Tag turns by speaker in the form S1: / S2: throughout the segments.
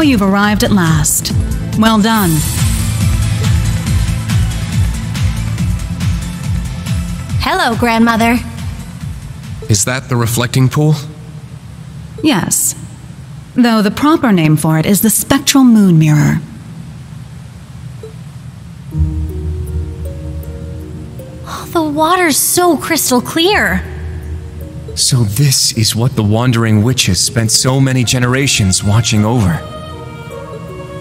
S1: So you've arrived at last. Well done.
S2: Hello, Grandmother.
S3: Is that the reflecting pool?
S1: Yes. Though the proper name for it is the spectral moon mirror.
S2: Oh, the water's so crystal clear.
S3: So this is what the wandering witches spent so many generations watching over.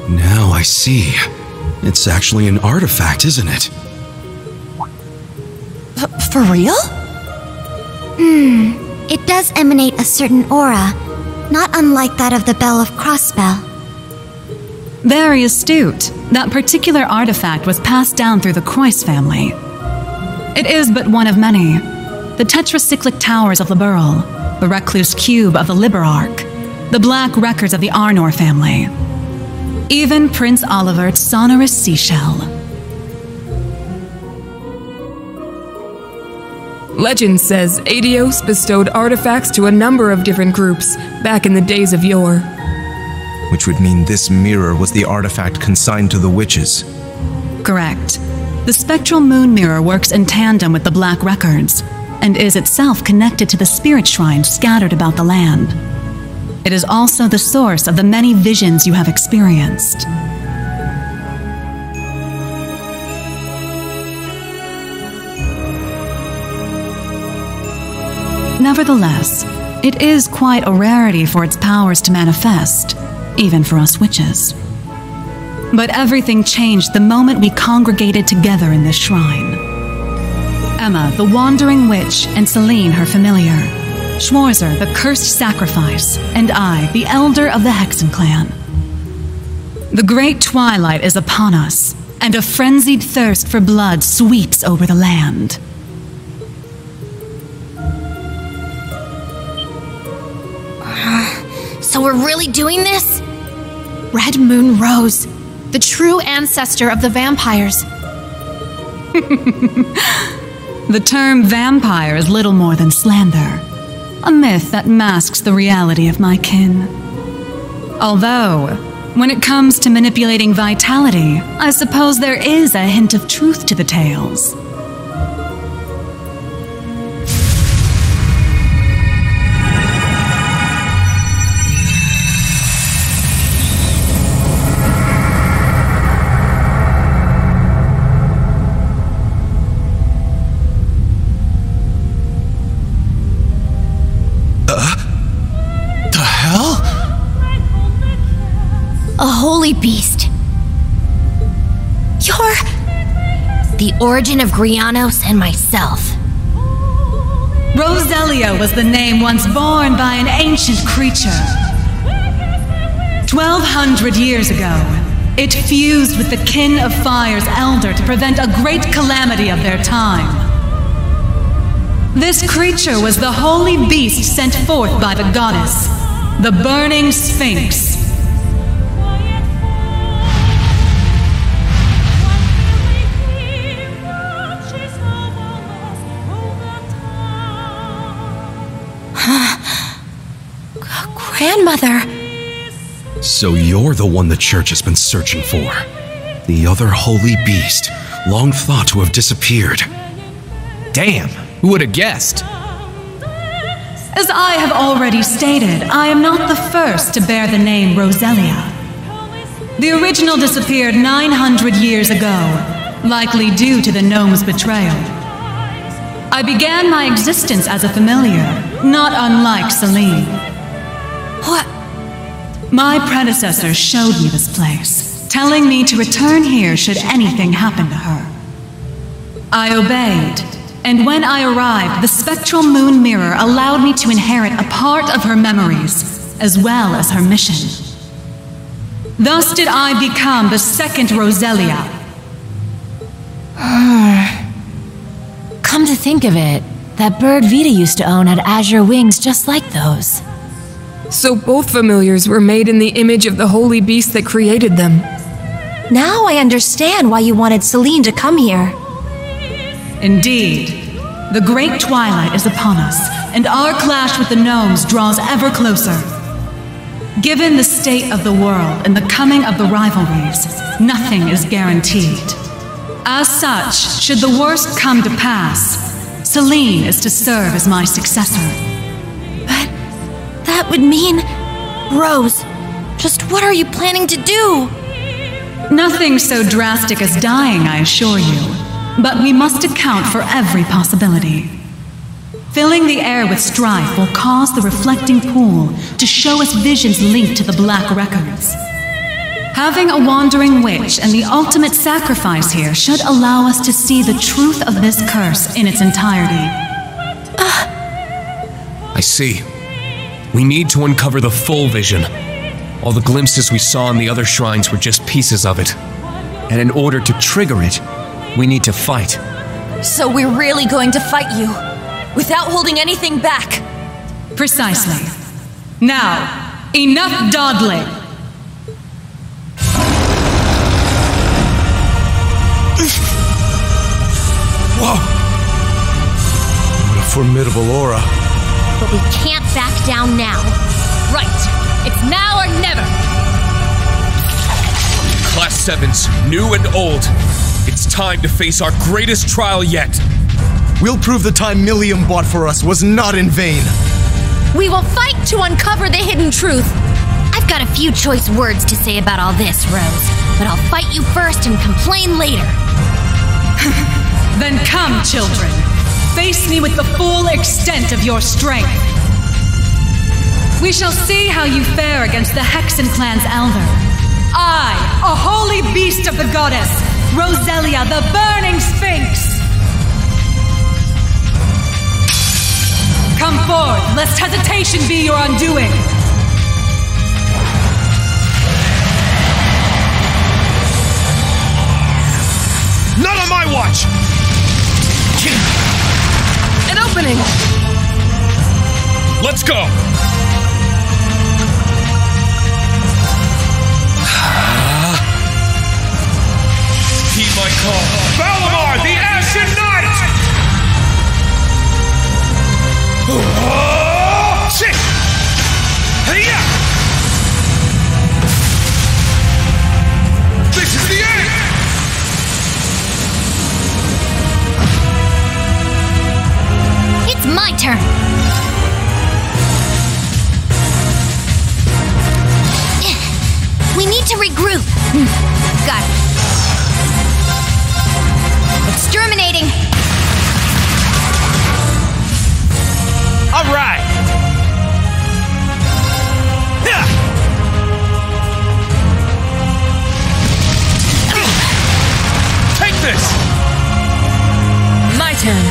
S4: Now I see. It's actually an artifact, isn't it?
S2: For real? It does emanate a certain aura, not unlike that of the Bell of Crossspell.
S1: Very astute. That particular artifact was passed down through the Croix family. It is but one of many. The tetracyclic towers of Liberl, the recluse cube of the Liberarch, the black records of the Arnor family. Even Prince Olivert's sonorous seashell.
S5: Legend says Adios bestowed artifacts to a number of different groups back in the days of yore.
S4: Which would mean this mirror was the artifact consigned to the witches.
S1: Correct. The spectral moon mirror works in tandem with the black records, and is itself connected to the spirit shrines scattered about the land. It is also the source of the many visions you have experienced. Nevertheless, it is quite a rarity for its powers to manifest, even for us witches. But everything changed the moment we congregated together in this shrine. Emma, the wandering witch, and Celine, her familiar. Schwarzer, the cursed sacrifice, and I, the elder of the Hexen clan. The great twilight is upon us, and a frenzied thirst for blood sweeps over the land.
S2: So we're really doing this? Red Moon Rose, the true ancestor of the vampires.
S1: The term vampire is little more than slander, a myth that masks the reality of my kin. Although, when it comes to manipulating vitality, I suppose there is a hint of truth to the tales.
S2: A holy beast. You're the origin of Grianos and myself.
S1: Roselia was the name once borne by an ancient creature. 1,200 years ago, it fused with the Kin of Fire's elder to prevent a great calamity of their time. This creature was the holy beast sent forth by the goddess, the Burning Sphinx.
S2: Grandmother!
S4: So you're the one the church has been searching for. The other holy beast, long thought to have disappeared.
S3: Damn, who would have guessed?
S1: As I have already stated, I am not the first to bear the name Roselia. The original disappeared 900 years ago, likely due to the gnome's betrayal. I began my existence as a familiar, not unlike Celine.
S2: What?
S1: My predecessor showed me this place, telling me to return here should anything happen to her. I obeyed, and when I arrived, the spectral moon mirror allowed me to inherit a part of her memories, as well as her mission. Thus did I become the second Roselia.
S2: Come to think of it, that bird Vita used to own had azure wings just like those.
S5: So both familiars were made in the image of the holy beast that created them.
S2: Now I understand why you wanted Celine to come here.
S1: Indeed. The great twilight is upon us, and our clash with the gnomes draws ever closer. Given the state of the world and the coming of the rivalries, nothing is guaranteed. As such, should the worst come to pass, Celine is to serve as my successor.
S2: But that would mean... Rose, just what are you planning to do?
S1: Nothing so drastic as dying, I assure you. But we must account for every possibility. Filling the air with strife will cause the reflecting pool to show us visions linked to the Black Records. Having a wandering witch and the ultimate sacrifice here should allow us to see the truth of this curse in its entirety.
S3: I see. We need to uncover the full vision. All the glimpses we saw in the other shrines were just pieces of it. And in order to trigger it, we need to fight.
S2: So we're really going to fight you, without holding anything back?
S1: Precisely. Now, enough dawdling!
S6: Whoa! What a formidable aura.
S7: But we can't back down now.
S2: Right. It's now or never.
S3: Class 7s, new and old. It's time to face our greatest trial yet.
S6: We'll prove the time Millium bought for us was not in vain.
S7: We will fight to uncover the hidden truth. I've got a few choice words to say about all this, Rose. But I'll fight you first and complain later.
S1: Then come, children. Face me with the full extent of your strength. We shall see how you fare against the Hexen clan's elder. I, a holy beast of the goddess, Roselia, the burning sphinx. Come forth, lest hesitation be your undoing.
S3: Not on my watch!
S5: An opening!
S3: Let's go! Heed my call. Valimar, the Ashen Knight! Shit! Hey-ya! This is the end!
S7: It's my turn. We need to regroup. Got it. Exterminating.
S6: All right. Yeah.
S3: Take this!
S5: My turn.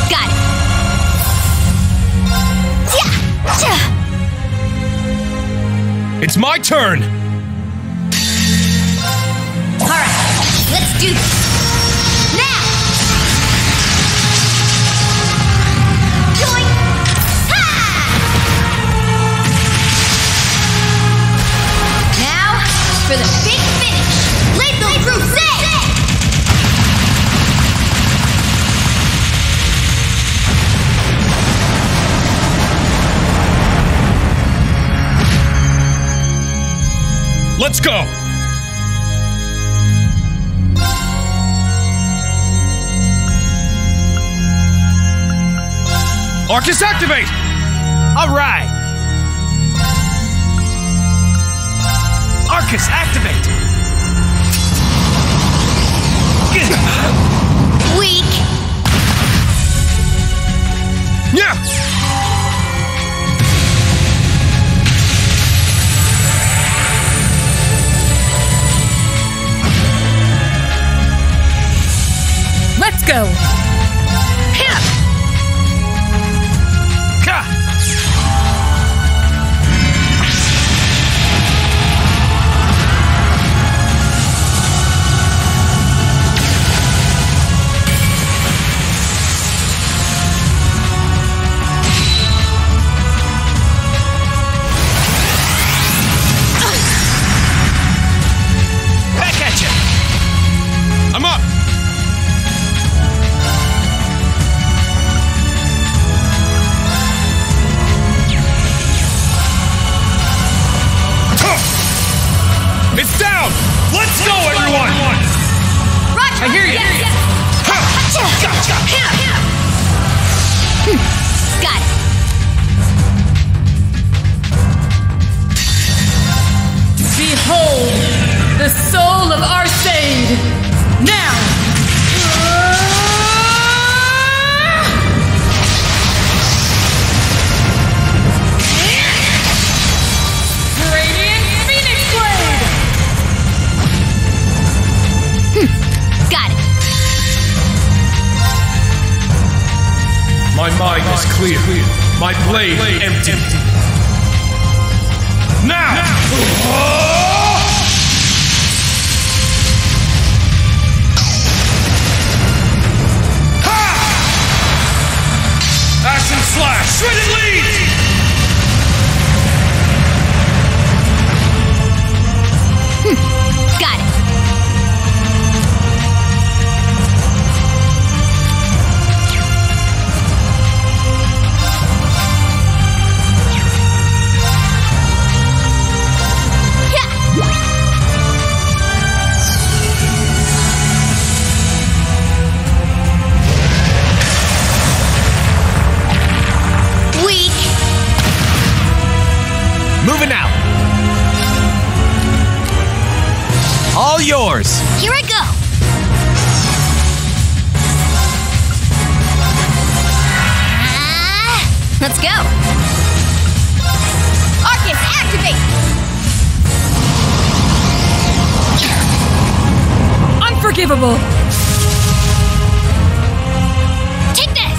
S7: Got it.
S3: It's my turn!
S7: Alright, let's do this. Now! Join! Ha! Now, for the big finish! Lethal Crusade!
S3: Let's go! Arcus, activate!
S6: All right. Arcus, activate.
S7: Weak.
S3: Yeah!
S5: Let's go!
S6: Back at you.
S7: Got it.
S5: Behold, the soul of Arcade! Now! Radiant Phoenix Blade!
S7: Got it.
S3: My mind is clear. My blade empty. Now! Ashen Slash! Shredded Lead!
S7: Got it.
S3: Moving out. All yours.
S7: Here I go. Let's go. Arcus, activate.
S5: Unforgivable!
S7: Take this.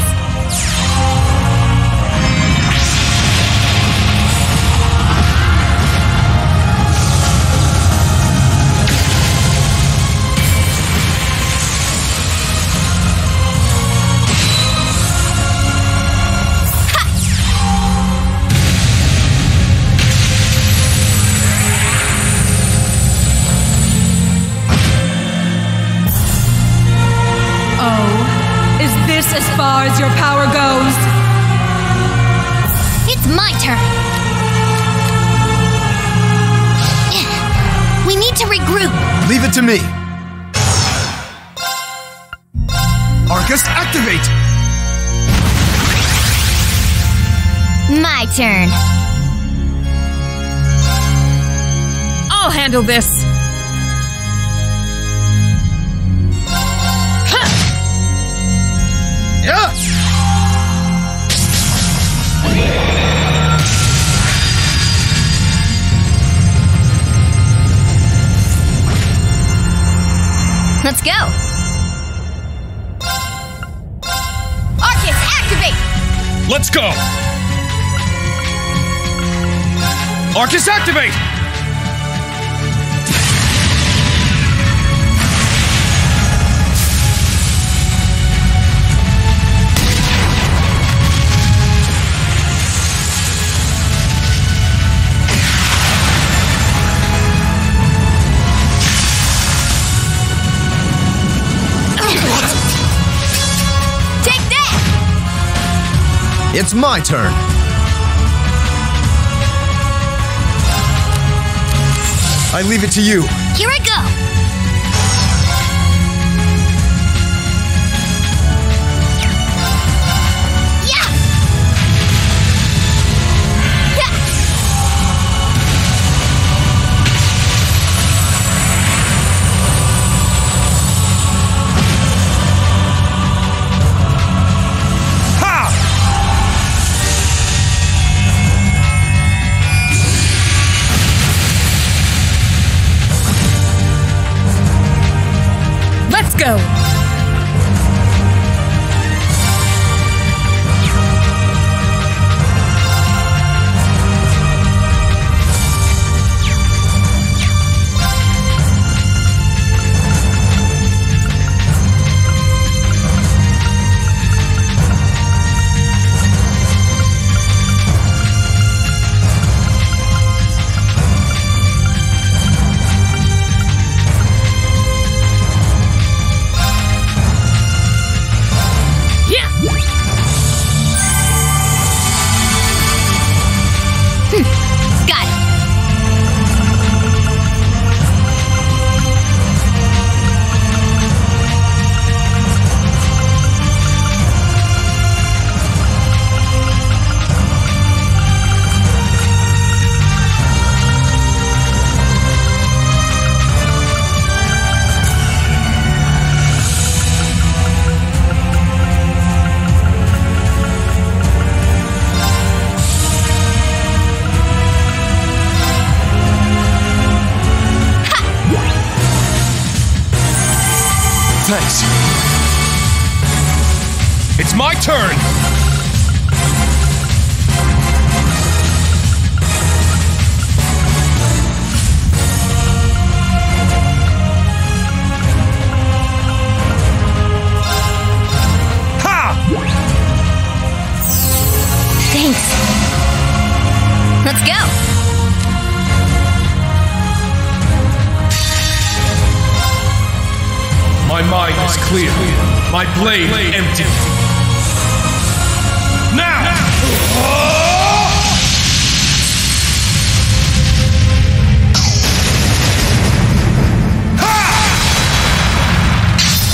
S1: As far as your power goes.
S7: It's my turn. We need to regroup.
S6: Leave it to me. Arcus, activate!
S7: My turn.
S5: I'll handle this.
S6: Yeah!
S7: Let's go. Arcus, activate.
S3: Let's go. Arcus, activate.
S6: It's my turn. I leave it to you.
S7: Here I go. Yeah. Yeah.
S3: minds! It's my turn!
S7: Thanks. Let's go.
S3: My mind is clear. My blade empty. Now!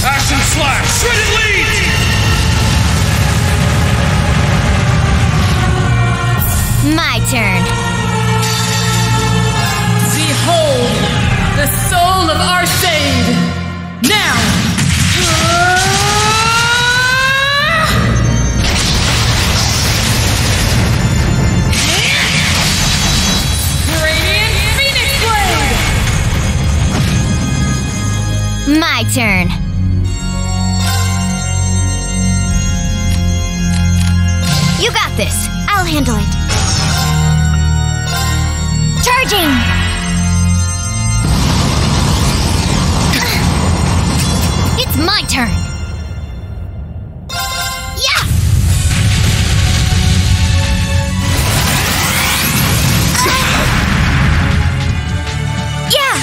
S3: Action slash! Shredded lead!
S7: My turn.
S5: Behold, the soul of Arcade. Now! Radiant Phoenix Blade!
S7: My turn. You got this. I'll handle it. Charging! It's my turn. Yeah! Yeah!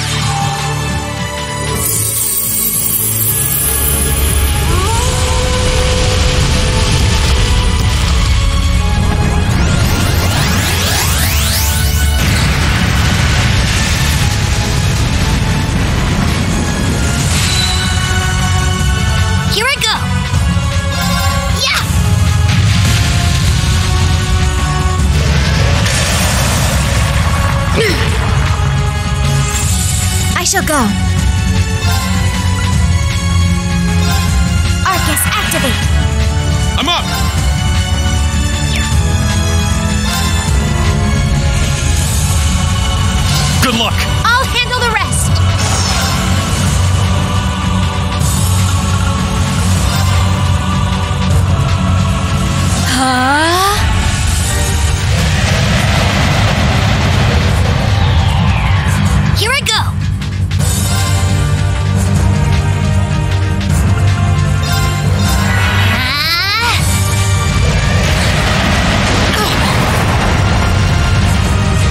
S7: Here I go! Yeah! I shall go. Arcus, activate!
S3: I'm up! Good luck!
S7: I'll handle the rest! Here I go!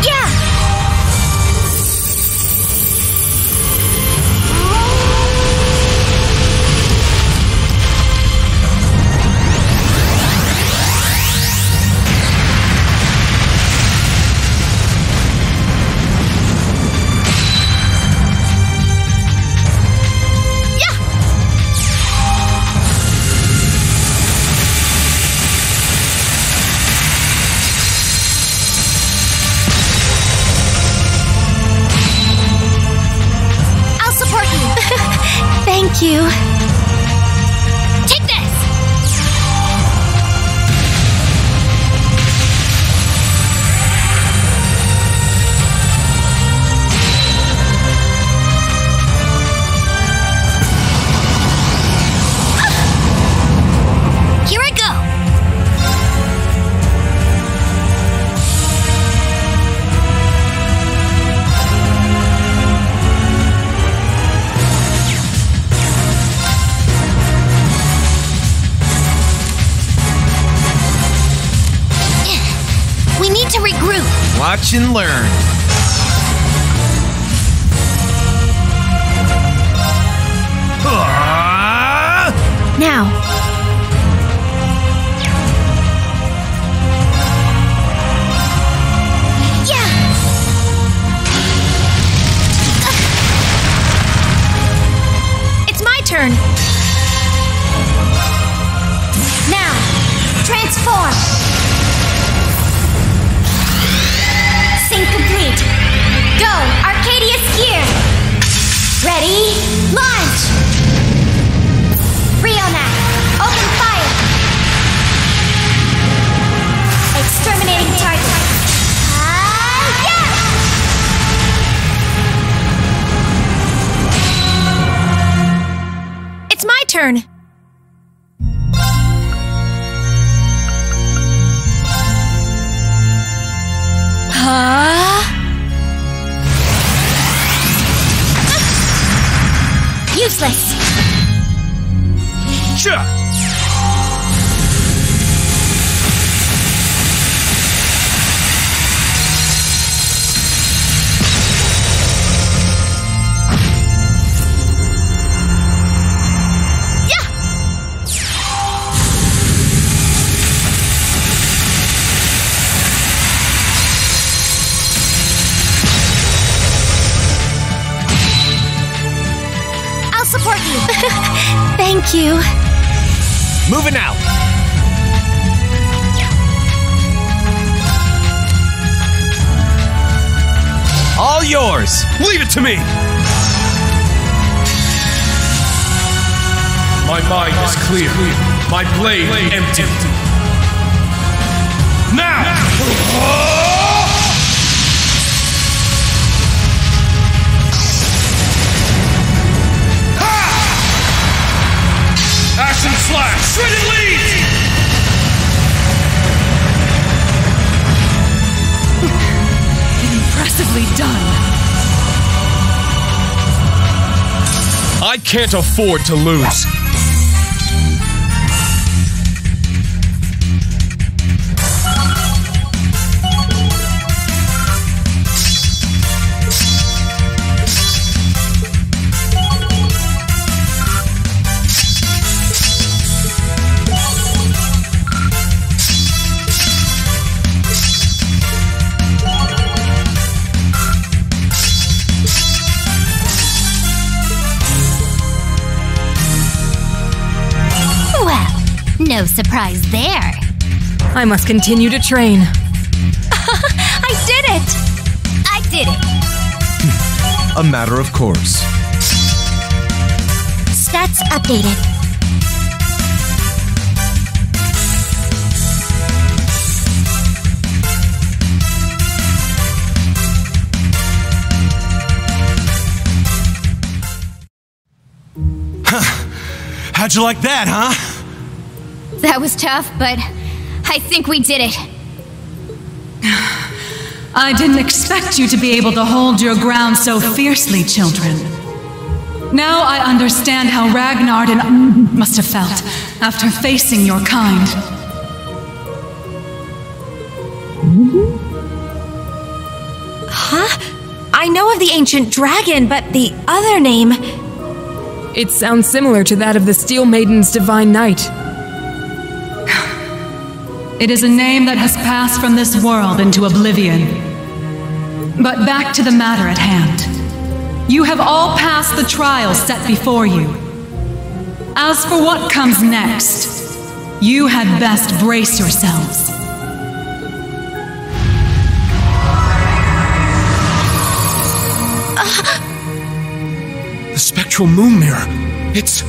S7: Yeah! I'll support you. Thank you. Take this! Here I go! We need to regroup.
S6: Watch and learn.
S7: Now. Yeah! It's my turn. Now, transform. Sync complete. Go, Arcadius here. Ready, launch. Rionac, Useless.
S3: Sure.
S7: Thank you.
S3: Moving out. All yours. Leave it to me. My mind is clear. My blade empty. Now! Action slash! Shredded lead!
S1: Impressively done.
S3: I can't afford to lose.
S7: No surprise there.
S5: I must continue to train.
S7: I did it! I did it.
S6: A matter of course.
S7: Stats updated.
S6: How'd you like that, huh?
S7: That was tough, but I think we did it.
S1: I didn't expect you to be able to hold your ground so fiercely, children. Now I understand how Ragnar and must have felt after facing your kind.
S2: Huh? I know of the ancient dragon, but the other name...
S5: It sounds similar to that of the Steel Maiden's divine knight.
S1: It is a name that has passed from this world into oblivion. But back to the matter at hand. You have all passed the trials set before you. As for what comes next, you had best brace yourselves.
S3: The spectral moon mirror. It's...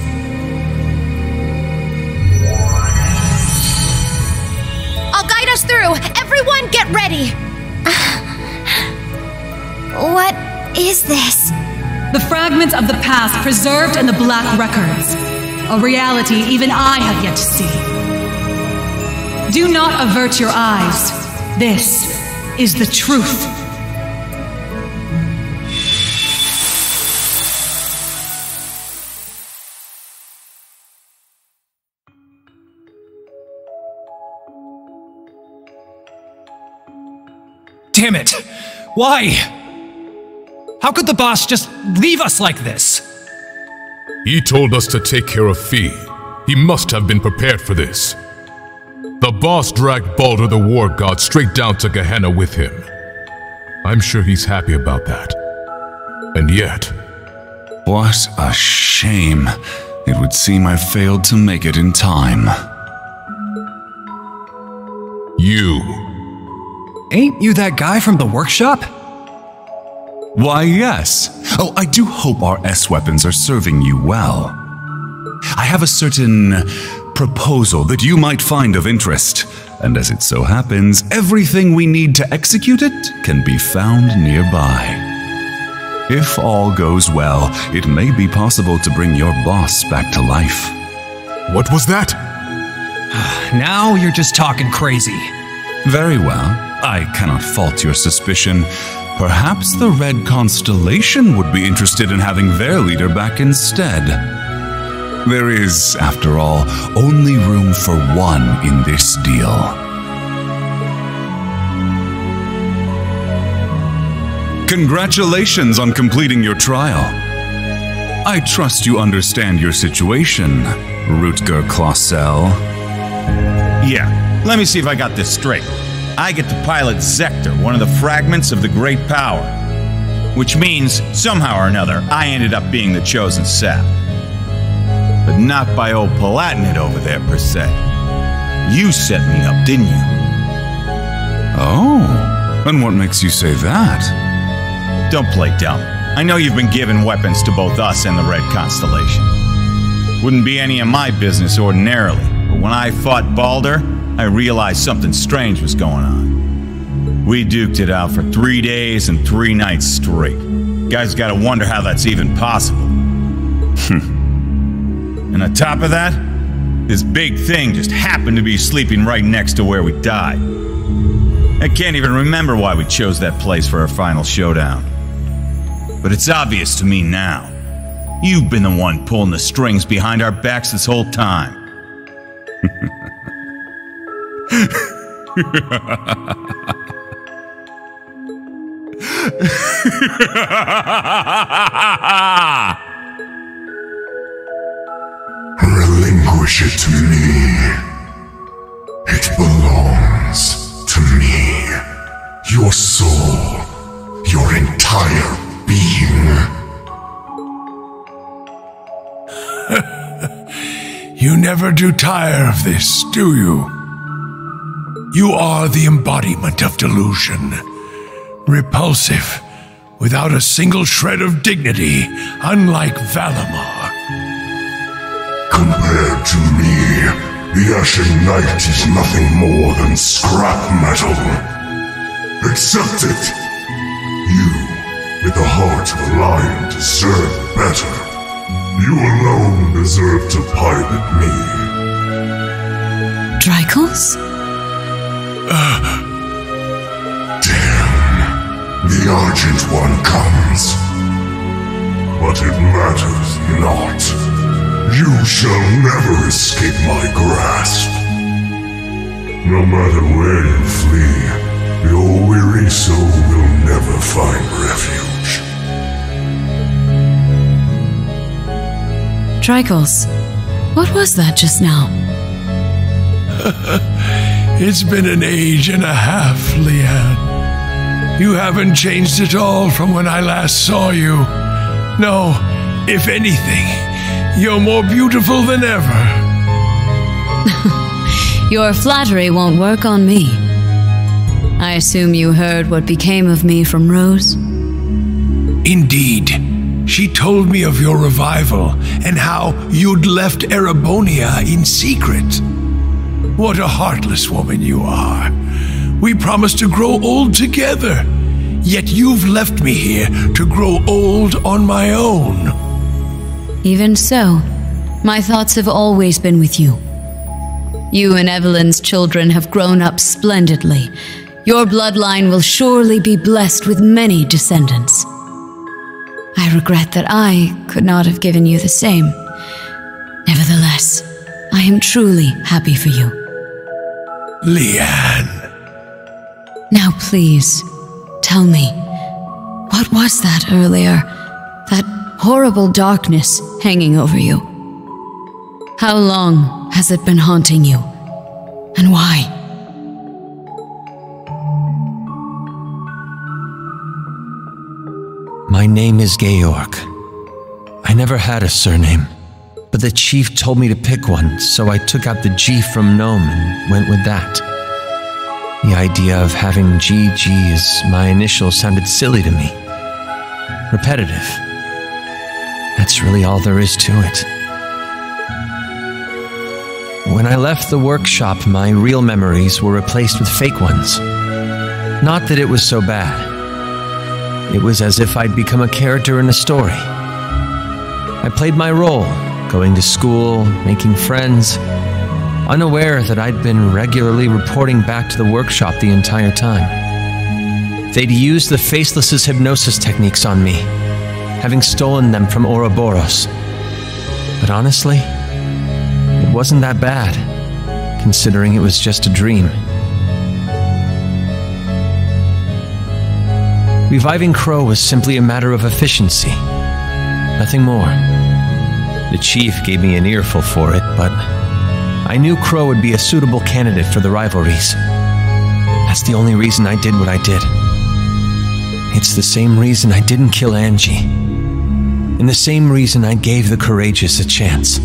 S7: I'll guide us through. Everyone get ready. What is this?
S1: The fragments of the past preserved in the Black Records. A reality even I have yet to see. Do not avert your eyes. This is the truth.
S8: Damn it! Why? How could the boss just leave us like this?
S9: He told us to take care of Fee. He must have been prepared for this. The boss dragged Baldur the War God straight down to Gehenna with him. I'm sure he's happy about that. And yet...
S4: What a shame. It would seem I failed to make it in time.
S9: You...
S8: Ain't you that guy from the workshop?
S4: Why, yes. Oh, I do hope our S-weapons are serving you well. I have a certain proposal that you might find of interest, and as it so happens, everything we need to execute it can be found nearby. If all goes well, it may be possible to bring your boss back to life.
S9: What was that?
S8: Now you're just talking crazy.
S4: Very well. I cannot fault your suspicion. Perhaps the Red Constellation would be interested in having their leader back instead. There is, after all, only room for one in this deal. Congratulations on completing your trial. I trust you understand your situation, Rutger Clausel.
S10: Yeah, let me see if I got this straight. I get to pilot Zector, one of the fragments of the Great Power. Which means, somehow or another, I ended up being the chosen sap. But not by old Palatinate over there, per se. You set me up, didn't you?
S4: Oh, and what makes you say that?
S10: Don't play dumb. I know you've been giving weapons to both us and the Red Constellation. Wouldn't be any of my business ordinarily, but when I fought Balder, I realized something strange was going on. We duked it out for 3 days and 3 nights straight. Guys gotta wonder how that's even possible. And on top of that, this big thing just happened to be sleeping right next to where we died. I can't even remember why we chose that place for our final showdown. But it's obvious to me now. You've been the one pulling the strings behind our backs this whole time.
S11: Relinquish it to me. It belongs to me. Your soul, your entire being.
S12: You never do tire of this, do you? You are the embodiment of delusion. Repulsive, without a single shred of dignity, unlike Valimar.
S11: Compared to me, the Ashen Knight is nothing more than scrap metal. Accept it. You, with the heart of a lion, deserve better. You alone deserve to pilot me.
S1: Drykos?
S11: Damn. The Argent One comes. But it matters not. You shall never escape my grasp. No matter where you flee, your weary soul will never find refuge.
S1: Drykos, what was that just now?
S12: It's been an age and a half, Leanne. You haven't changed at all from when I last saw you. No, if anything, you're more beautiful than ever.
S1: Your flattery won't work on me. I assume you heard what became of me from Rose?
S12: Indeed. She told me of your revival and how you'd left Erebonia in secret. What a heartless woman you are. We promised to grow old together, yet you've left me here to grow old on my own.
S1: Even so, my thoughts have always been with you. You and Evelyn's children have grown up splendidly. Your bloodline will surely be blessed with many descendants. I regret that I could not have given you the same. Nevertheless, I am truly happy for you.
S12: Leanne.
S1: Now please, tell me, what was that earlier? That horrible darkness hanging over you? How long has it been haunting you? And why?
S3: My name is Georg. I never had a surname, but the chief told me to pick one, so I took out the G from Gnome and went with that. The idea of having GG as my initial sounded silly to me. Repetitive. That's really all there is to it. When I left the workshop, my real memories were replaced with fake ones. Not that it was so bad. It was as if I'd become a character in a story. I played my role, going to school, making friends. unaware that I'd been regularly reporting back to the workshop the entire time. They'd used the Faceless's hypnosis techniques on me, having stolen them from Ouroboros. But honestly, it wasn't that bad, considering it was just a dream. Reviving Crow was simply a matter of efficiency, nothing more. The chief gave me an earful for it, but I knew Crow would be a suitable candidate for the rivalries. That's the only reason I did what I did. It's the same reason I didn't kill Angie, and the same reason I gave the courageous a chance.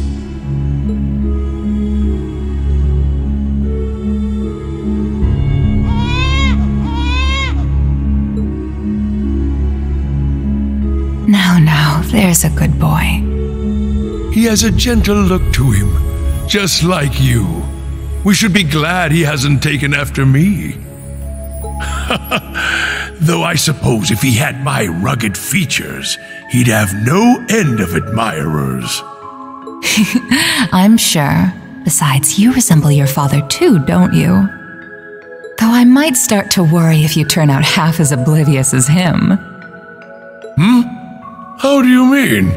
S2: Now, there's a good boy.
S12: He has a gentle look to him, just like you. We should be glad he hasn't taken after me. Though I suppose if he had my rugged features, he'd have no end of admirers.
S2: I'm sure. Besides, you resemble your father too, don't you? Though I might start to worry if you turn out half as oblivious as him.
S12: How do you mean?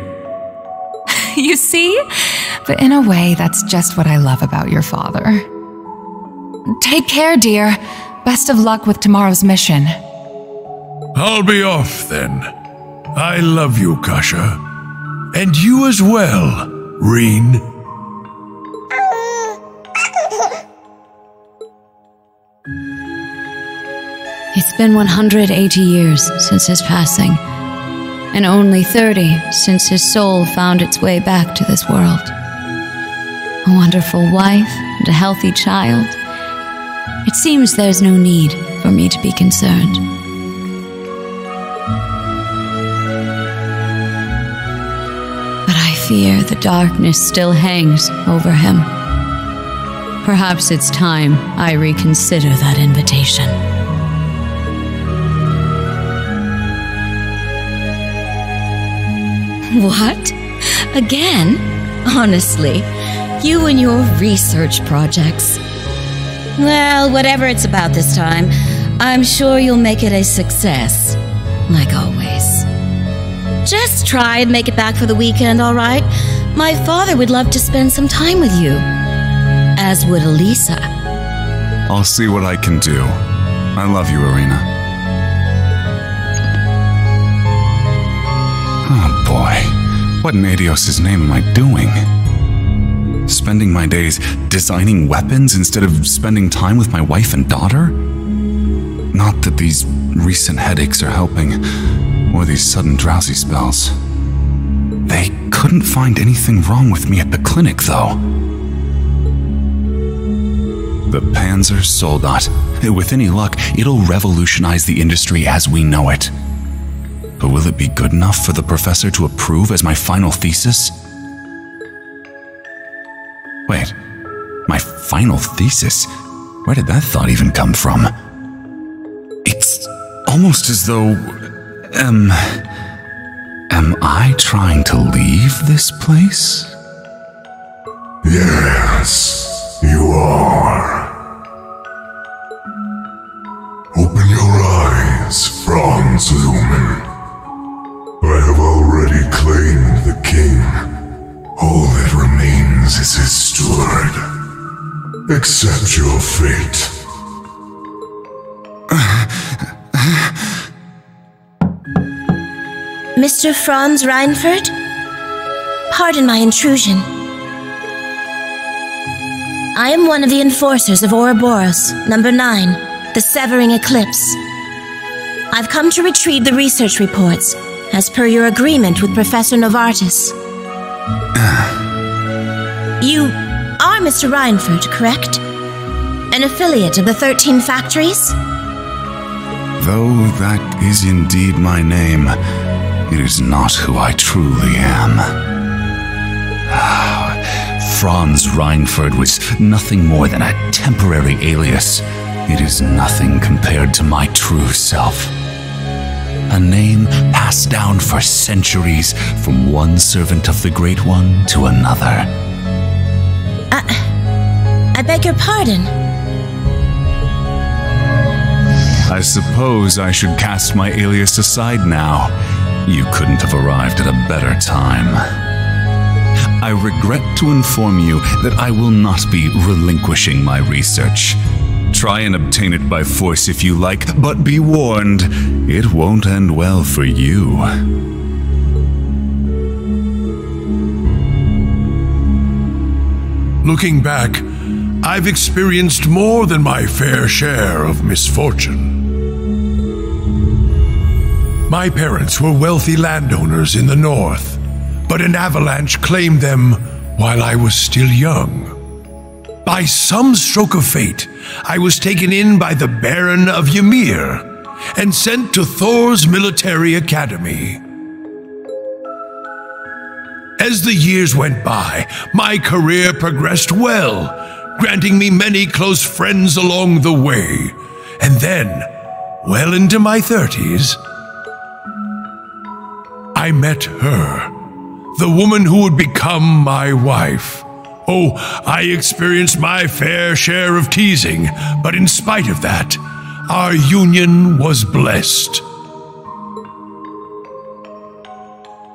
S2: You see? But in a way, that's just what I love about your father. Take care, dear. Best of luck with tomorrow's mission.
S12: I'll be off then. I love you, Kasha. And you as well, Reen.
S13: It's been 180 years since his passing, and only 30 since his soul found its way back to this world. A wonderful wife and a healthy child. It seems there's no need for me to be concerned. But I fear the darkness still hangs over him. Perhaps it's time I reconsider that invitation.
S14: What? Again? Honestly, you and your research projects. Well, whatever it's about this time, I'm sure you'll make it a success, like always. Just try and make it back for the weekend, all right? My father would love to spend some time with you, as would Elisa.
S4: I'll see what I can do. I love you, Irina. Oh boy, what in Adios' name am I doing? Spending my days designing weapons instead of spending time with my wife and daughter? Not that these recent headaches are helping, or these sudden drowsy spells. They couldn't find anything wrong with me at the clinic, though. The Panzer Soldat. With any luck, it'll revolutionize the industry as we know it. But will it be good enough for the professor to approve as my final thesis? Wait, my final thesis? Where did that thought even come from? It's almost as though... Am I trying to leave this place?
S11: Yes, you are. Open your eyes, Franz Lumen. I have already claimed the king. All that remains is his steward. Accept your fate.
S14: Mr. Franz Reinford? Pardon my intrusion. I am one of the enforcers of Ouroboros, number 9, the Severing Eclipse. I've come to retrieve the research reports, as per your agreement with Professor Novartis. You are Mr. Reinford, correct? An affiliate of the 13 factories?
S4: Though that is indeed my name, it is not who I truly am. Franz Reinford was nothing more than a temporary alias. It is nothing compared to my true self. A name passed down for centuries from one servant of the Great One to another.
S14: I beg your pardon.
S4: I suppose I should cast my alias aside now. You couldn't have arrived at a better time. I regret to inform you that I will not be relinquishing my research. Try and obtain it by force if you like, but be warned, it won't end well for you.
S12: Looking back, I've experienced more than my fair share of misfortune. My parents were wealthy landowners in the north, but an avalanche claimed them while I was still young. By some stroke of fate, I was taken in by the Baron of Ymir and sent to Thor's military academy. As the years went by, my career progressed well, granting me many close friends along the way. And then, well into my 30s, I met her, the woman who would become my wife. Oh, I experienced my fair share of teasing, but in spite of that, our union was blessed.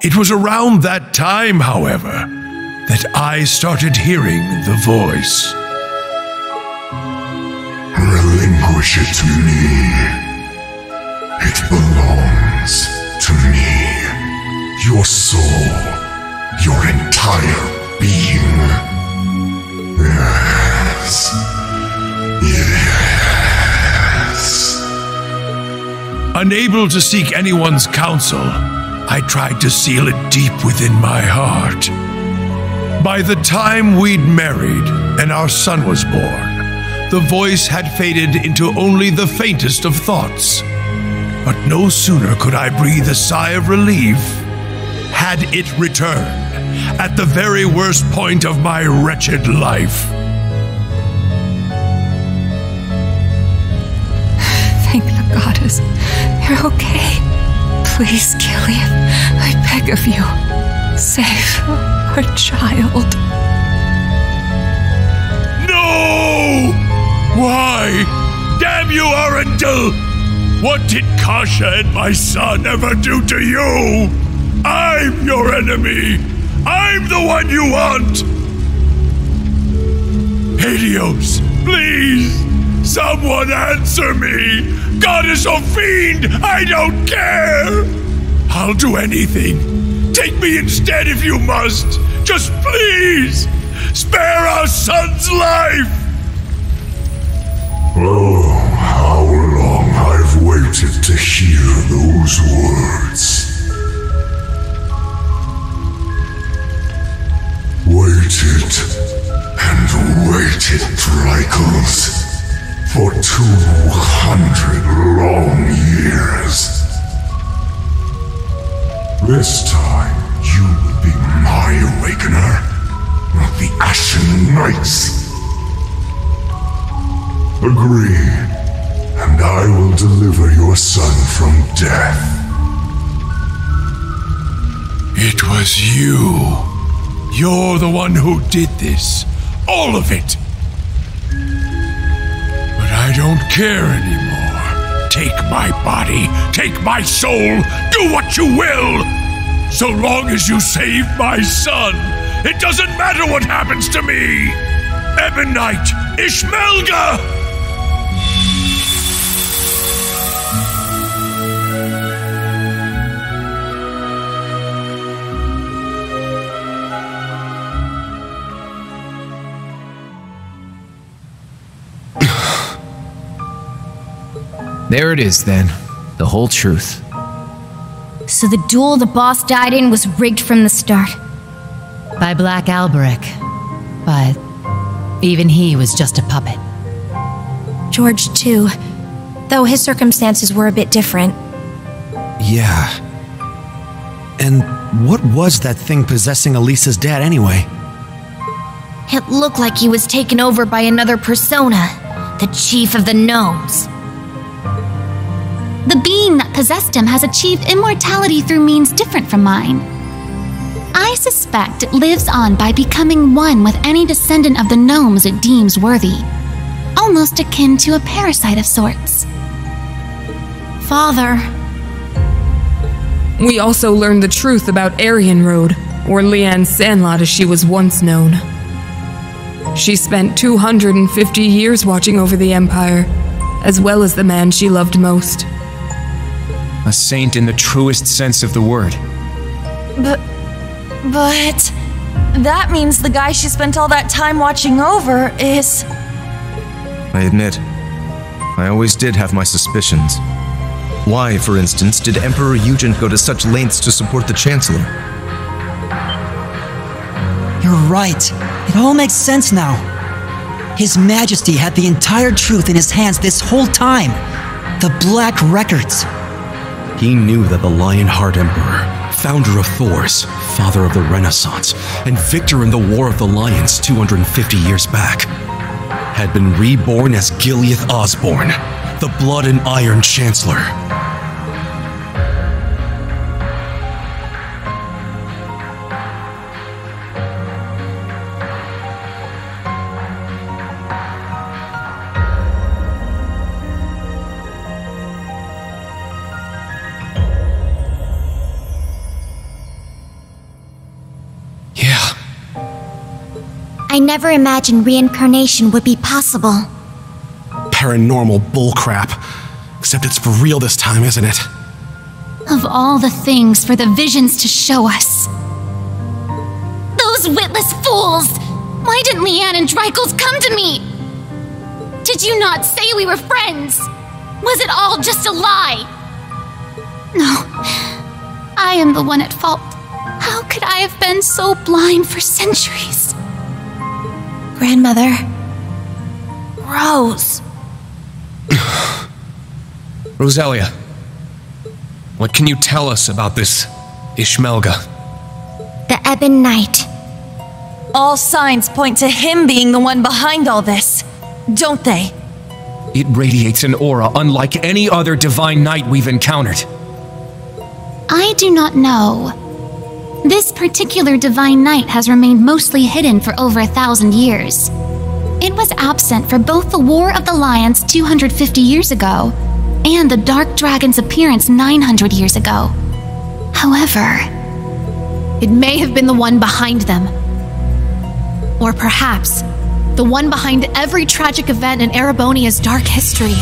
S12: It was around that time, however, that I started hearing the voice.
S11: Relinquish it to me. It belongs to me. Your soul, your entire being. Yes. Yes.
S12: Unable to seek anyone's counsel, I tried to seal it deep within my heart. By the time we'd married and our son was born, the voice had faded into only the faintest of thoughts. But no sooner could I breathe a sigh of relief had it returned at the very worst point of my wretched life.
S2: Thank the goddess. You're okay. Please, Gilead, I beg of you, save our child.
S12: No! Why? Damn you, Arundel! What did Kasha and my son ever do to you? I'm your enemy! I'm the one you want! Helios, please! Someone answer me! Goddess or fiend, I don't care! I'll do anything. Take me instead if you must. Just please, spare our son's life!
S11: Oh, how long I've waited to hear those words. Waited and waited, Drycles. For 200 long years. This time, you will be my awakener, not the Ashen Knights. Agree, and I will deliver your son from death.
S12: It was you. You're the one who did this. All of it. I don't care anymore. Take my body, take my soul, do what you will! So long as you save my son, it doesn't matter what happens to me! Ebonite Ishmelga!
S3: There it is, then. The whole truth.
S7: So the duel the boss died in was rigged from the start.
S15: By Black Alberic. But even he was just a puppet.
S16: George, too. Though his circumstances were a bit different.
S6: Yeah. And what was that thing possessing Elisa's dad anyway?
S7: It looked like he was taken over by another persona. The chief of the gnomes.
S1: The being that possessed him has achieved immortality through means different from mine. I suspect it lives on by becoming one with any descendant of the gnomes it deems worthy. Almost akin to a parasite of sorts.
S16: Father.
S5: We also learned the truth about Aryan Road, or Leanne Sandlot as she was once known. She spent 250 years watching over the Empire, as well as the man she loved most.
S8: A saint in the truest sense of the word.
S17: But that means the guy she spent all that time watching over is...
S3: I admit, I always did have my suspicions. Why, for instance, did Emperor Eugen go to such lengths to support the Chancellor?
S18: You're right. It all makes sense now. His Majesty had the entire truth in his hands this whole time. The Black Records.
S6: He knew that the Lionheart Emperor, founder of Thors, father of the Renaissance, and victor in the War of the Lions 250 years back, had been reborn as Gileath Osborne, the Blood and Iron Chancellor.
S16: I never imagined reincarnation would be possible.
S6: Paranormal bullcrap. Except it's for real this time, isn't it?
S1: Of all the things for the visions to show us. Those witless fools! Why didn't Leanne and Dreichels come to me? Did you not say we were friends? Was it all just a lie? No, I am the one at fault. How could I have been so blind for centuries?
S16: Grandmother. Rose.
S8: Roselia, what can you tell us about this Ishmelga?
S16: The Ebon Knight.
S17: All signs point to him being the one behind all this, don't they?
S8: It radiates an aura unlike any other divine knight we've encountered.
S1: I do not know. This particular divine knight has remained mostly hidden for over 1,000 years. It was absent for both the War of the Lions 250 years ago and the Dark Dragon's appearance 900 years ago. However,
S19: it may have been the one behind them. Or perhaps, the one behind every tragic event in Erebonia's dark history.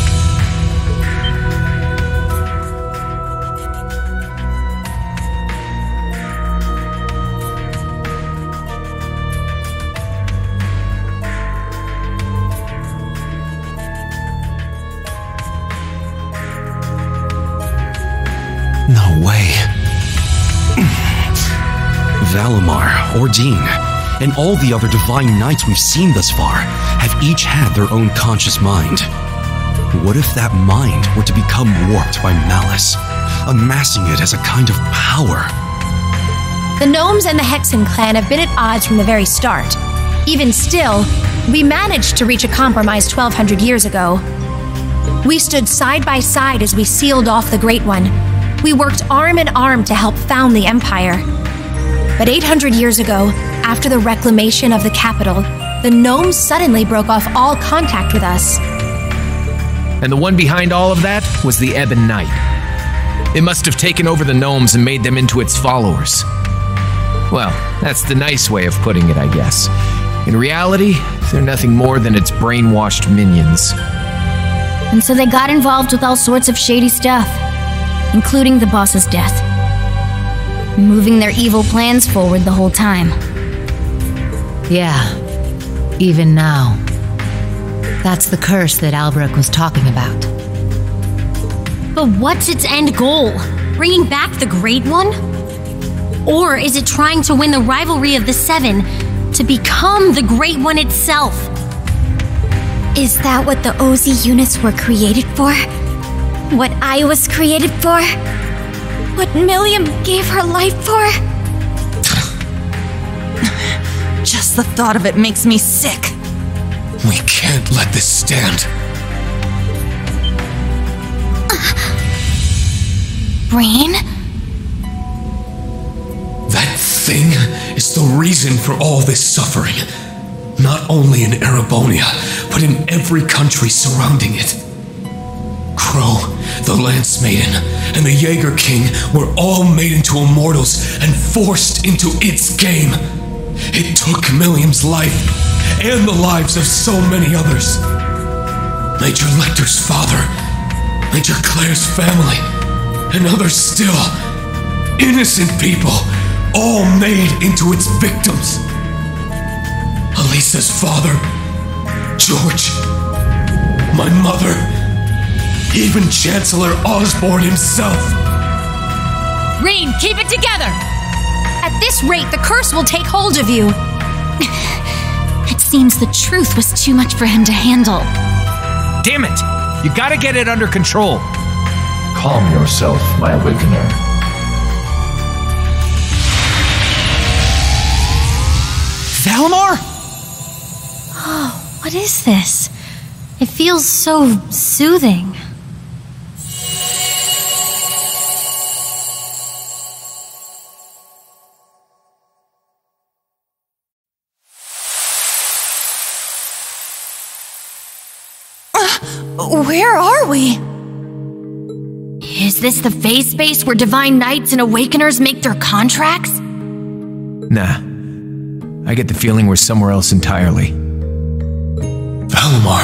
S6: No way. Valimar, Ordine, and all the other divine knights we've seen thus far have each had their own conscious mind. What if that mind were to become warped by malice, amassing it as a kind of power?
S16: The Gnomes and the Hexen clan have been at odds from the very start. Even still, we managed to reach a compromise 1,200 years ago. We stood side by side as we sealed off the Great One. We worked arm in arm to help found the Empire. But 800 years ago, after the reclamation of the capital, the Gnomes suddenly broke off all contact with us.
S8: And the one behind all of that was the Ebon Knight. It must have taken over the Gnomes and made them into its followers. Well, that's the nice way of putting it, I guess. In reality, they're nothing more than its brainwashed minions.
S16: And so they got involved with all sorts of shady stuff, including the boss's death. Moving their evil plans forward the whole time.
S15: Yeah, even now. That's the curse that Albrecht was talking about.
S7: But what's its end goal? Bringing back the Great One? Or is it trying to win the rivalry of the Seven to become the Great One itself?
S16: Is that what the Ozi units were created for? What I was created for? What Milliam gave her life for?
S17: Just the thought of it makes me sick.
S9: We can't let this stand.
S16: Brain?
S9: That
S6: thing is the reason for all this suffering. Not only in Erebonia, but in every country surrounding it. Crow, the Lance Maiden, and the Jaeger King were all made into immortals and forced into its game. It took Milliam's life, and the lives of so many others. Major Lecter's father, Major Claire's family, and others still. Innocent people, all made into its victims. Elisa's father, George, my mother, even Chancellor Osborne himself.
S16: Rean, keep it together! At this rate, the curse will take hold of you.
S1: It seems the truth was too much for him to handle.
S8: Damn it! You gotta get it under control.
S20: Calm yourself, my awakener.
S18: Valimar?
S7: Oh, what is this? It feels so soothing.
S17: Where are we?
S16: Is this the phase space where Divine Knights and Awakeners make their contracts?
S8: Nah. I get the feeling we're somewhere else entirely.
S6: Valimar,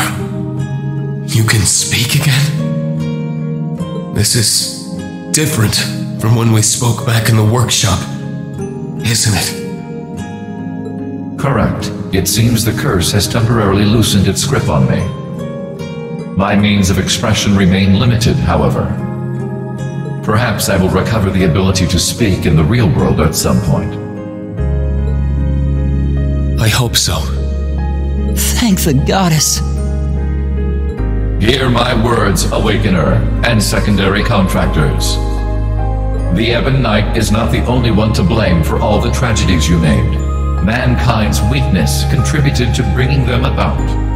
S6: you can speak again? This is different from when we spoke back in the workshop, isn't it?
S20: Correct. It seems the curse has temporarily loosened its grip on me. My means of expression remain limited, however. Perhaps I will recover the ability to speak in the real world at some point.
S6: I hope so.
S18: Thank the goddess.
S20: Hear my words, Awakener, and secondary contractors. The Ebon Knight is not the only one to blame for all the tragedies you named. Mankind's weakness contributed to bringing them about.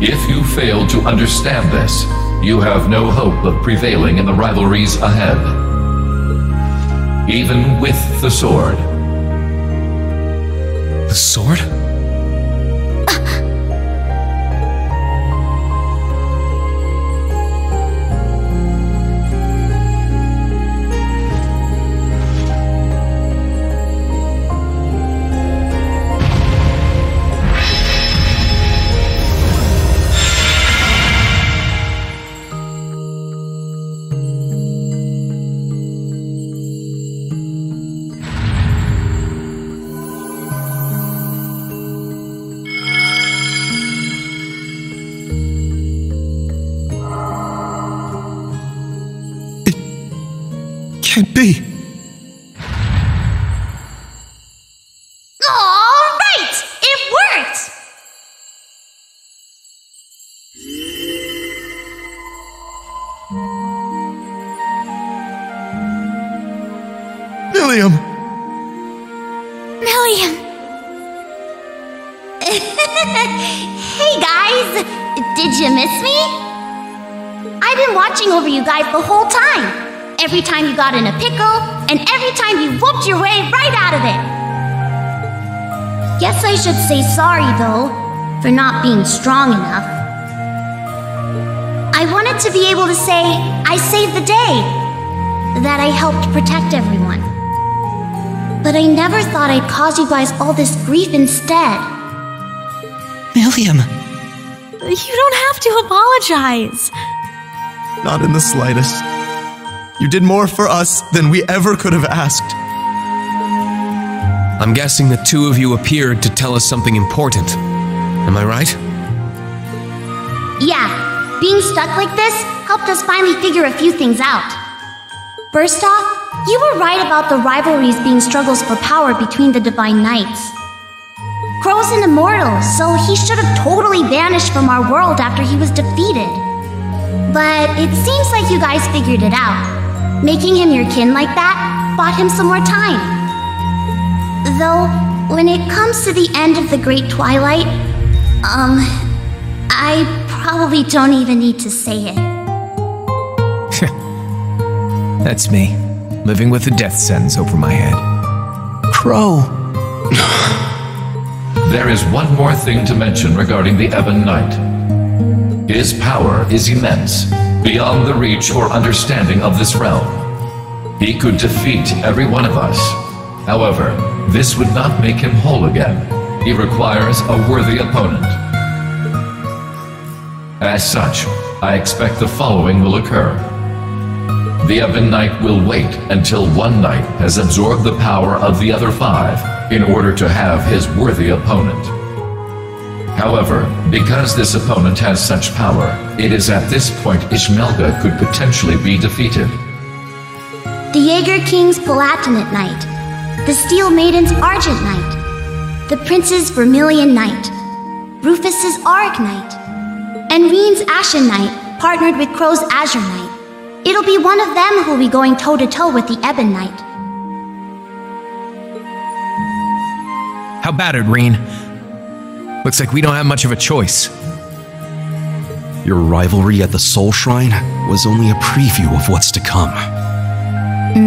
S20: If you fail to understand this, you have no hope of prevailing in the rivalries ahead. Even with the sword.
S6: The sword? Can't be.
S7: All right! It worked!
S6: Milliam!
S7: Milliam! Hey guys! Did you miss me? I've been watching over you guys the whole time. Every time you got in a pickle, and every time you whooped your way right out of it. Guess I should say sorry, though, for not being strong enough. I wanted to be able to say I saved the day, that I helped protect everyone. But I never thought I'd cause you guys all this grief instead.
S18: Milliam!
S19: You don't have to apologize.
S21: Not in the slightest. You did more for us than we ever could have asked.
S3: I'm guessing the two of you appeared to tell us something important. Am I right?
S7: Yeah, being stuck like this helped us finally figure a few things out. First off, you were right about the rivalries being struggles for power between the Divine Knights. Crow's an immortal, so he should have totally vanished from our world after he was defeated. But it seems like you guys figured it out. Making him your kin like that bought him some more time. Though, when it comes to the end of the Great Twilight, I probably don't even need to say it.
S8: That's me, living with a death sentence over my head.
S18: Crow.
S20: There is one more thing to mention regarding the Ebon Knight. His power is immense, beyond the reach or understanding of this realm. He could defeat every one of us. However, this would not make him whole again. He requires a worthy opponent. As such, I expect the following will occur. The Ebon Knight will wait until one knight has absorbed the power of the other 5 in order to have his worthy opponent. However, because this opponent has such power, it is at this point Ishmelga could potentially be defeated.
S10: The Jaeger King's Palatinate Knight, the Steel Maiden's Argent Knight, the Prince's Vermilion Knight, Rufus's Auric Knight, and Reen's Ashen Knight partnered with Crow's Azure Knight. It'll be one of them who'll be going toe-to-toe with the Ebon Knight.
S8: How about it, Reen? Looks like we don't have much of a choice.
S6: Your rivalry at the Soul Shrine was only a preview of what's to come.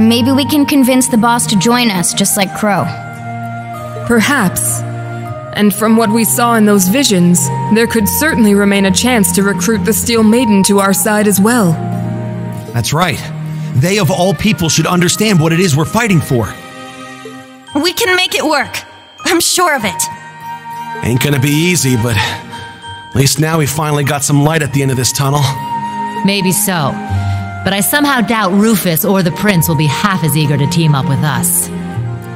S13: Maybe we can convince the boss to join us, just like Crow.
S5: Perhaps. And from what we saw in those visions, there could certainly remain a chance to recruit the Steel Maiden to our side as well.
S6: That's right. They of all people should understand what it is we're fighting for.
S17: We can make it work. I'm sure of it.
S6: Ain't gonna be easy, but at least now we finally got some light at the end of this tunnel.
S15: Maybe so. But I somehow doubt Rufus or the Prince will be half as eager to team up with us.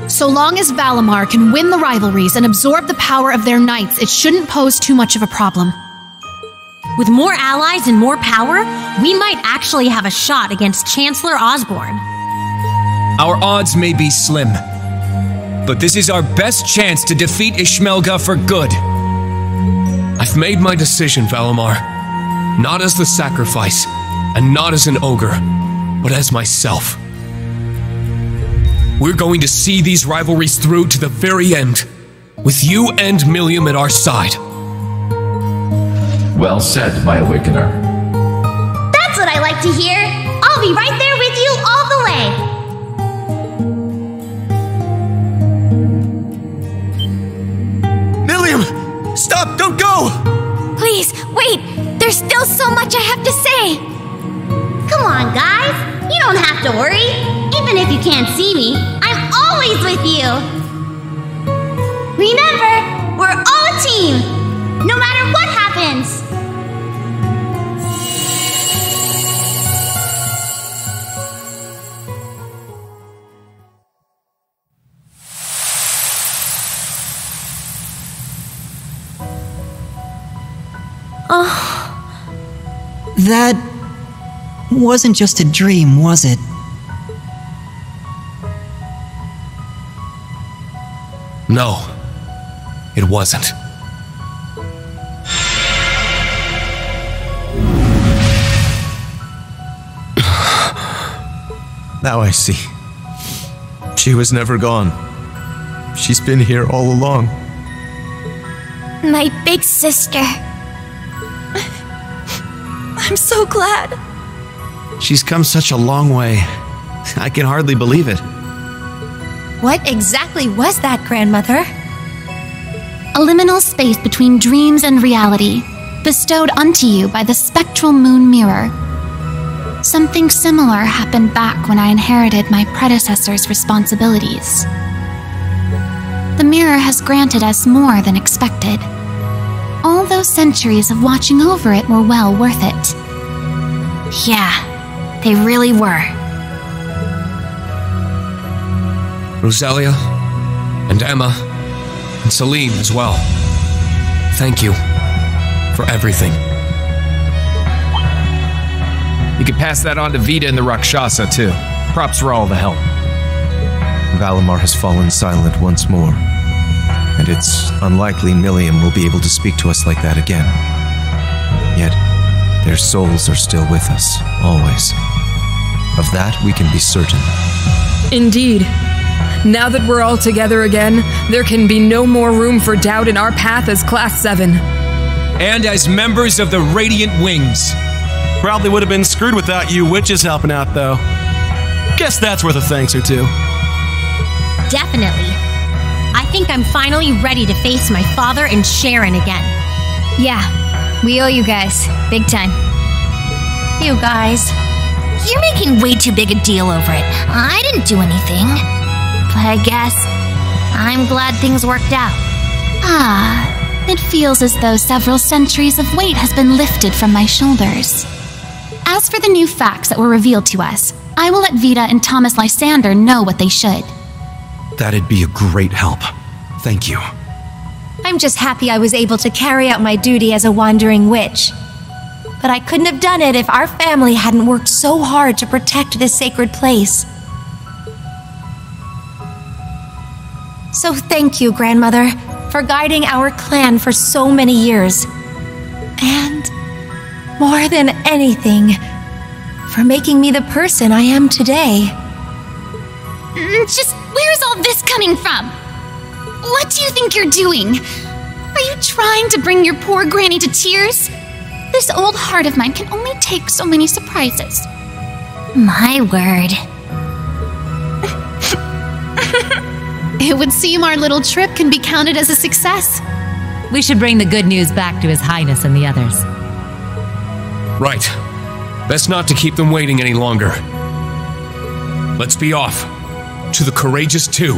S19: So long as Valimar can win the rivalries and absorb the power of their knights, it shouldn't pose too much of a problem.
S7: With more allies and more power, we might actually have a shot against Chancellor Osborne.
S8: Our odds may be slim, but this is our best chance to defeat Ishmelga for good.
S9: I've made my decision, Valimar. Not as the sacrifice, and not as an ogre, but as myself. We're going to see these rivalries through to the very end, with you and Milliam at our side.
S20: Well said, my Awakener.
S10: That's what I like to hear. I'll be right there with you all the way.
S6: Milliam! Stop! Don't go!
S10: Please, wait! There's still so much I have to say! Come on, guys! You don't have to worry! Even if you can't see me, I'm always with you! Remember, we're all a team! No matter what happens!
S18: That wasn't just a dream, was it?
S9: No, it wasn't.
S21: Now I see. She was never gone. She's been here all along.
S10: My big sister.
S17: I'm so glad.
S6: She's come such a long way. I can hardly believe it.
S16: What exactly was that, Grandmother?
S1: A liminal space between dreams and reality, bestowed unto you by the spectral moon mirror. Something similar happened back when I inherited my predecessor's responsibilities. The mirror has granted us more than expected. All those centuries of watching over it were well worth it.
S7: Yeah, they really were.
S9: Rosalia, and Emma, and Celine as well. Thank you for everything.
S8: You can pass that on to Vita and the Rakshasa, too. Props for all the help.
S3: Valimar has fallen silent once more, and it's unlikely Milliam will be able to speak to us like that again. Yet, their souls are still with us, always. Of that, we can be certain.
S5: Indeed. Now that we're all together again, there can be no more room for doubt in our path as Class 7.
S8: And as members of the Radiant Wings.
S6: Probably would have been screwed without you witches helping out, though. Guess that's worth a thanks or two.
S7: Definitely. think I'm finally ready to face my father and Sharon again.
S14: Yeah, we owe you guys. Big time.
S7: You guys.
S16: You're making way too big a deal over it. I didn't do anything. But I guess I'm glad things worked out.
S1: It feels as though several centuries of weight has been lifted from my shoulders. As for the new facts that were revealed to us, I will let Vita and Thomas Lysander know what they should.
S6: That'd be a great help. Thank you.
S16: I'm just happy I was able to carry out my duty as a wandering witch. But I couldn't have done it if our family hadn't worked so hard to protect this sacred place. So thank you, Grandmother, for guiding our clan for so many years. And more than anything, for making me the person I am today.
S1: Just where's all this coming from? What do you think you're doing? Are you trying to bring your poor granny to tears? This old heart of mine can only take so many surprises.
S16: My word.
S19: It would seem our little trip can be counted as a success.
S15: We should bring the good news back to His Highness and the others.
S22: Right. Best not to keep them waiting any longer. Let's be off. To the Courageous 2.